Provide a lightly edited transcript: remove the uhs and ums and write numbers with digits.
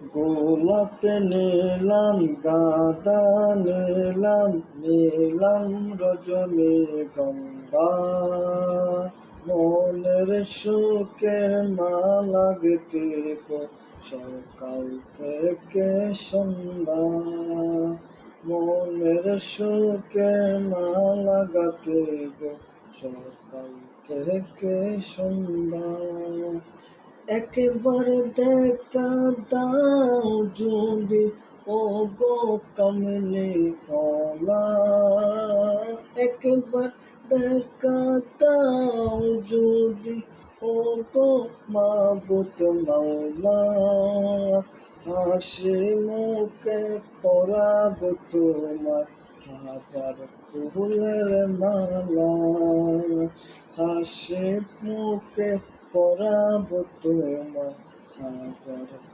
গোলাপ নিলাম, গাঁদা নিলাম, নিলাম রজনীগন্ধা। মনের সুখের মালা গেঁথিব সকাল থেকে সন্ধ্যা। মনের সুখের মালা গাঁথিব সকাল থেকে সন্ধ্যা। একবার দেখা দাও যদি, ও গো কামিনী কলা। একবার দেখা দাও যদি, ও গো মাবুদ মাওলা। হাসি মুখে পরাব তোমার হাজার ফুলের মালা। হাসি মুখে পরাব তোমার হাজার